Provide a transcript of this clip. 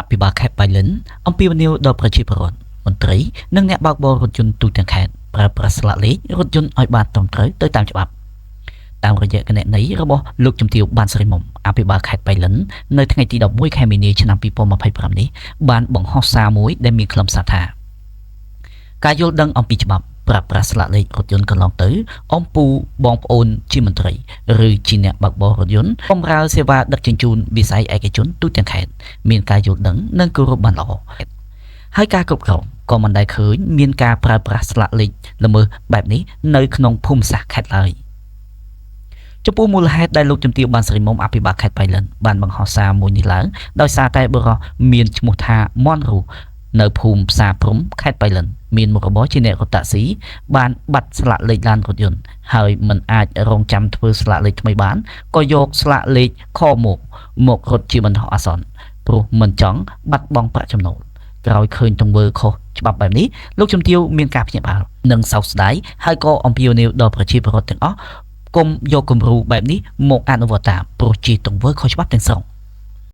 ភិបាលខេត្តបៃលិនអំពីវនីវដល់ប្រជាពលរដ្ឋមន្ត្រីនិងអ្នកបើកបររថយន្តទូទាំងខេត្តប្រើប្រាស់ស្លាកលេខរថយន្តឲ្យបានត្រឹមត្រូវទៅតាមច្បាប់តាមរយៈគណនីរបស់លោកជំទាវបានស្រីមុំអភិបាលខេត្តបៃលិននៅថ្ងៃទី11ខែមីនាឆ្នាំ2025នេះបានបង្ហោះសារមួយដែលមានខ្លឹមសារថាការយល់ដឹងអំពីច្បាប់ប្រើប្រាស់ស្លាកលេខរថយន្តកន្លងទៅអំពូបងប្អូនជាមន្ត្រីឬជាអ្នកបើកបររថយន្តបម្រើសេវាដឹកជញ្ជូនវិស័យឯកជនទូទាំងខេត្តមានការយល់ដឹងនិងគោរពបានល្អហើយការគ្រប់គ្រងក៏មិនដែលឃើញមានការប្រើប្រាស់ស្លាកលេខល្មើសបែបនេះនៅក្នុងភូមិសាស្ត្រខេត្តឡើយចំពោះមូលហេតុដែលលោកជំទាវបានស្រីមុំអភិបាលខេត្តបៃលិនបានបង្ហោះសារមួយនេះឡើងដោយសារតែបុរសមានឈ្មោះថាមនរូនៅភូមិផ្សារព្រំខេត្តបៃលិនមានមុខរបរជាអ្នករត់តាក់ស៊ីបានបាត់ស្លាកលេខឡានរថយន្តហើយមិនអាចរងចាំធ្វើស្លាកលេខថ្មីបានក៏យកស្លាកលេខខមករត់ជាបណ្ដោះអាសន្នព្រោះមិនចង់បាត់បង់ប្រាក់ចំណូលក្រោយឃើញទង្វើខុសច្បាប់បែបនេះលោកជំទាវមានការភ្ញាក់ផ្អើលនិងសោកស្ដាយហើយក៏អំពាវនាវដល់ប្រជាពលរដ្ឋទាំងអស់កុំយកគំរូបែបនេះមកអនុវត្តតាមព្រោះជាទង្វើខុសច្បាប់ទាំងស្រុង